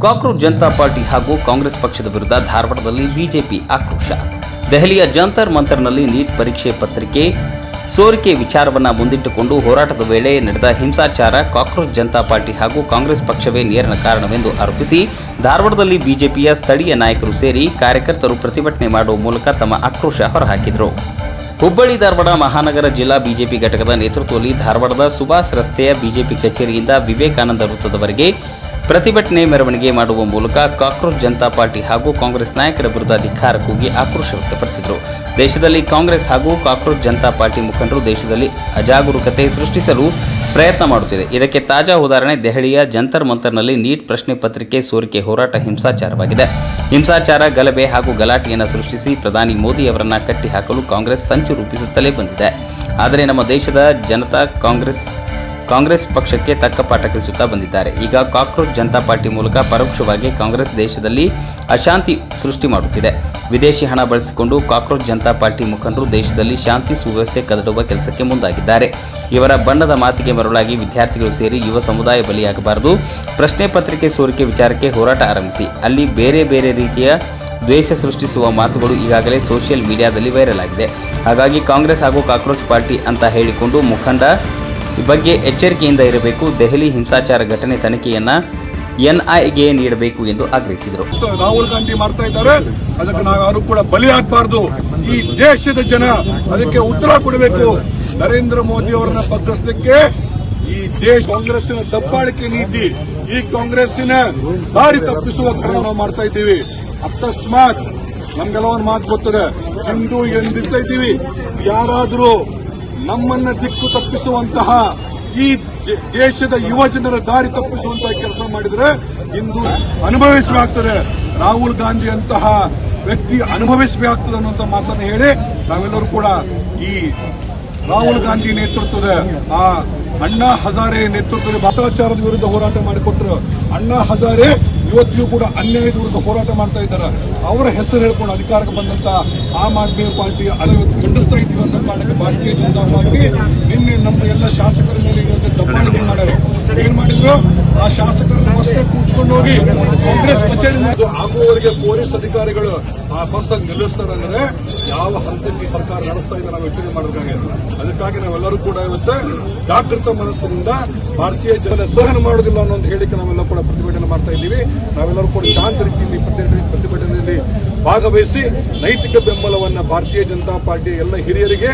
Cockroach Janata party ಹಾಗೂ ಕಾಂಗ್ರೆಸ್ ಪಕ್ಷದ ವಿರುದ್ಧ ಧಾರವಾಡದಲ್ಲಿ ಬಿಜೆಪಿ ಆಕ್ರೋಶ. ದೆಹಲಿಯ ಜಂತರ್ ಮಂತರ್ನಲ್ಲಿ ನೀಟ್ ಪರೀಕ್ಷೆ ಪತ್ರಿಕೆ ಸೋರಿಕೆ ವಿಚಾರವನ್ನು ಮುಂದಿಟ್ಟುಕೊಂಡು ಹೋರಾಟದ ವೇಳೆ ನಡೆದ ಹಿಂಸಾಚಾರ ಕಾಕ್ರೋಚ್ ಜನತಾ ಪಾರ್ಟಿ ಹಾಗೂ ಕಾಂಗ್ರೆಸ್ ಪಕ್ಷವೇ ನೇರ ಕಾರಣವೆಂದು ಆರೋಪಿಸಿ ಧಾರವಾಡದಲ್ಲಿ ಬಿಜೆಪಿಯ ಸ್ಥಳೀಯ ನಾಯಕರು ಸೇರಿ ಕಾರ್ಯಕರ್ತರು ಪ್ರತಿಭಟನೆ ಮಾಡುವ ಮೂಲಕ ತಮ್ಮ ಆಕ್ರೋಶ ಹೊರಹಾಕಿದರು. ಹುಬ್ಬಳ್ಳಿ ಧಾರವಾಡ ಮಹಾನಗರ ಜಿಲ್ಲಾ ಬಿಜೆಪಿ ಘಟಕದ ನೇತೃತ್ವದಲ್ಲಿ ಧಾರವಾಡದ ಸುಭಾಸ್ ರಸ್ತೆಯ ಬಿಜೆಪಿ ಕಚೇರಿಯಿಂದ ವಿವೇಕಾನಂದ ವೃತ್ತದವರೆಗೆ ಪ್ರತಿಭಟನೆ ಮೆರವಣಿಗೆ ಮಾಡುವ ಮೂಲಕ ಕಾಕ್ರೋಚ್ ಜನತಾ ಪಾರ್ಟಿ ಹಾಗೂ ಕಾಂಗ್ರೆಸ್ ನಾಯಕರ ವಿರುದ್ಧ ಧಿಕ್ಕಾರ ಕೂಗಿ ಆಕ್ರೋಶ ವ್ಯಕ್ತಪಡಿಸಿದರು. ದೇಶದಲ್ಲಿ ಕಾಂಗ್ರೆಸ್ ಹಾಗೂ ಕಾಕ್ರೋಚ್ ಜನತಾ ಪಾರ್ಟಿ ಮುಖಂಡರು ದೇಶದಲ್ಲಿ ಅಜಾಗರೂಕತೆ ಸೃಷ್ಟಿಸಲು ಪ್ರಯತ್ನ ಮಾಡುತ್ತಿದೆ. ಇದಕ್ಕೆ ತಾಜಾ ಉದಾಹರಣೆ ದೆಹಲಿಯ ಜಂತರ್ ಮಂತರ್ನಲ್ಲಿ ನೀಟ್ ಪ್ರಶ್ನೆ ಪತ್ರಿಕೆ ಸೋರಿಕೆ ಹೋರಾಟ ಹಿಂಸಾಚಾರವಾಗಿದೆ. ಹಿಂಸಾಚಾರ, ಗಲಭೆ ಹಾಗೂ ಗಲಾಟೆಯನ್ನು ಸೃಷ್ಟಿಸಿ ಪ್ರಧಾನಿ ಮೋದಿ ಅವರನ್ನು ಕಟ್ಟಿಹಾಕಲು ಕಾಂಗ್ರೆಸ್ ಸಂಚು ರೂಪಿಸುತ್ತಲೇ ಬಂದಿದೆ. ಆದರೆ ನಮ್ಮ ದೇಶದ ಜನತಾ ಕಾಂಗ್ರೆಸ್ ಪಕ್ಷಕ್ಕೆ ತಕ್ಕ ಪಾಠ ಕಲಿಸುತ್ತಾ ಬಂದಿದ್ದಾರೆ. ಈಗ ಕಾಕ್ರೋಚ್ ಜನತಾ ಪಾರ್ಟಿ ಮೂಲಕ ಪರೋಕ್ಷವಾಗಿ ಕಾಂಗ್ರೆಸ್ ದೇಶದಲ್ಲಿ ಅಶಾಂತಿ ಸೃಷ್ಟಿ ಮಾಡುತ್ತಿದೆ. ವಿದೇಶಿ ಹಣ ಬಳಸಿಕೊಂಡು ಕಾಕ್ರೋಚ್ ಜನತಾ ಪಾರ್ಟಿ ಮುಖಂಡರು ದೇಶದಲ್ಲಿ ಶಾಂತಿ ಸುವ್ಯವಸ್ಥೆ ಕದಡುವ ಕೆಲಸಕ್ಕೆ ಮುಂದಾಗಿದ್ದಾರೆ. ಇವರ ಬಣ್ಣದ ಮಾತಿಗೆ ಮರುಳಾಗಿ ವಿದ್ಯಾರ್ಥಿಗಳು ಸೇರಿ ಯುವ ಸಮುದಾಯ ಬಲಿಯಾಗಬಾರದು. ಪ್ರಶ್ನೆ ಪತ್ರಿಕೆ ಸೋರಿಕೆ ವಿಚಾರಕ್ಕೆ ಹೋರಾಟ ಆರಂಭಿಸಿ. ಅಲ್ಲಿ ಬೇರೆ ಬೇರೆ ರೀತಿಯ ದ್ವೇಷ ಸೃಷ್ಟಿಸುವ ಮಾತುಗಳು ಈಗಾಗಲೇ ಸೋಷಿಯಲ್ ಮೀಡಿಯಾದಲ್ಲಿ ವೈರಲ್ ಆಗಿದೆ. ಹಾಗಾಗಿ ಕಾಂಗ್ರೆಸ್ ಹಾಗೂ ಕಾಕ್ರೋಚ್ ಪಾರ್ಟಿ ಅಂತ ಹೇಳಿಕೊಂಡು ಮುಖಂಡ ಬಗ್ಗೆ ಎಚ್ಚರಿಕೆಯಿಂದ ಇರಬೇಕು. ದೆಹಲಿ ಹಿಂಸಾಚಾರ ಘಟನೆ ತನಿಖೆಯನ್ನ ಎನ್ಐಎಗೆ ನೀಡಬೇಕು ಎಂದು ಆಗ್ರಹಿಸಿದರು. ರಾಹುಲ್ ಗಾಂಧಿ ಮಾಡ್ತಾ ಇದ್ದಾರೆ, ಅದಕ್ಕೆ ನಾವು ಯಾರು ಕೂಡ ಬಲಿಯಾಗಬಾರದು. ಈ ದೇಶದ ಜನ ಅದಕ್ಕೆ ಉತ್ತರ ಕೊಡಬೇಕು. ನರೇಂದ್ರ ಮೋದಿ ಅವರನ್ನ ಬಗ್ಗಿಸಲಿಕ್ಕೆ ಈ ದೇಶ ಕಾಂಗ್ರೆಸ್ಸಿನ ದಬ್ಬಾಳಿಕೆ ನೀತಿ, ಈ ಕಾಂಗ್ರೆಸ್ಸಿನ ದಾರಿ ತಪ್ಪಿಸುವ ಕ್ರಮ ನಾವು ಮಾಡ್ತಾ ಇದ್ದೀವಿ. ಅಕಸ್ಮಾತ್ ನಮ್ಗೆಲ್ಲ ಒಂದು ಮಾತು ಗೊತ್ತದೆ, ಹಿಂದೂ ಎಂದಿರ್ತಾ ಇದ್ದೀವಿ. ಯಾರಾದರೂ ನಮ್ಮನ್ನ ದಿಕ್ಕು ತಪ್ಪಿಸುವಂತಹ ಈ ದೇಶದ ಯುವ ಜನರ ದಾರಿ ತಪ್ಪಿಸುವಂತಹ ಕೆಲಸ ಮಾಡಿದರೆ ಇಂದು ಅನುಭವಿಸಬೇಕಾಗ್ತದೆ. ರಾಹುಲ್ ಗಾಂಧಿ ಅಂತಹ ವ್ಯಕ್ತಿ ಅನುಭವಿಸಬೇಕಾಗ್ತದೆ ಅನ್ನುವಂಥ ಮಾತನ್ನು ಹೇಳಿ ನಾವೆಲ್ಲರೂ ಕೂಡ ಈ ರಾಹುಲ್ ಗಾಂಧಿ ನೇತೃತ್ವದ ಆ ಅಣ್ಣಾ ಹಜಾರೆ ನೇತೃತ್ವದ ಭ್ರಷ್ಟಾಚಾರದ ವಿರುದ್ಧ ಹೋರಾಟ ಮಾಡಿಕೊಟ್ಟರು. ಅಣ್ಣಾ ಹಜಾರೆ ಇವತ್ತಿಗೂ ಕೂಡ ಅನ್ಯಾಯದ ವಿರುದ್ಧ ಹೋರಾಟ ಮಾಡ್ತಾ ಇದ್ದಾರೆ. ಅವರ ಹೆಸರು ಹೇಳ್ಕೊಂಡು ಅಧಿಕಾರಕ್ಕೆ ಬಂದಂತ ಆಮ್ ಆದ್ಮಿ ಪಾರ್ಟಿ ಇವತ್ತು ಖಂಡಿಸ್ತಾ ಇದ್ದೀವಿ ಅಂತ ಕಾರಣಕ್ಕೆ ಭಾರತೀಯ ಜನತಾ ಪಾರ್ಟಿ ನಿನ್ನೆ ನಮ್ಮ ಎಲ್ಲ ಶಾಸಕರ ಮೇಲೆ ಇರುವಂತ ದಬ್ಬಾಳಿಕೆ ಮಾಡ್ಯಾರ. ಏನ್ ಮಾಡಿದ್ರು, ಆ ಶಾಸಕರನ್ನ ಬಸ್ ಕೂರ್ಸ್ಕೊಂಡು ಹೋಗಿ ಕಾಂಗ್ರೆಸ್ ಕಚೇರಿ ಆಗುವವರೆಗೆ ಪೊಲೀಸ್ ಅಧಿಕಾರಿಗಳು ಆ ಬಸ್ ನಿಲ್ಲಿಸ್ತಾರೆ ಅಂದ್ರೆ ಯಾವ ಹಂತಕ್ಕೆ ಸರ್ಕಾರ ನಡೆಸ್ತಾ ಇದೆ ನಾವು ಯೋಚನೆ ಮಾಡಬೇಕಾಗಿದೆ. ಅದಕ್ಕಾಗಿ ನಾವೆಲ್ಲರೂ ಕೂಡ ಇವತ್ತು ಜಾಗೃತ ಮನಸ್ಸಿನಿಂದ ಭಾರತೀಯ ಜನ ಸಹನ ಮಾಡೋದಿಲ್ಲ ಅನ್ನೋ ಒಂದು ಹೇಳಿಕೆ ನಾವೆಲ್ಲ ಕೂಡ ಪ್ರತಿಭಟನೆ ಮಾಡ್ತಾ ಇದ್ದೀವಿ. ನಾವೆಲ್ಲರೂ ಕೂಡ ಶಾಂತ ರೀತಿಯಲ್ಲಿ ಪ್ರತಿಭಟನೆಯಲ್ಲಿ ಭಾಗವಹಿಸಿ ನೈತಿಕ ಬೆಂಬಲವನ್ನ ಭಾರತೀಯ ಜನತಾ ಪಾರ್ಟಿ ಎಲ್ಲ ಹಿರಿಯರಿಗೆ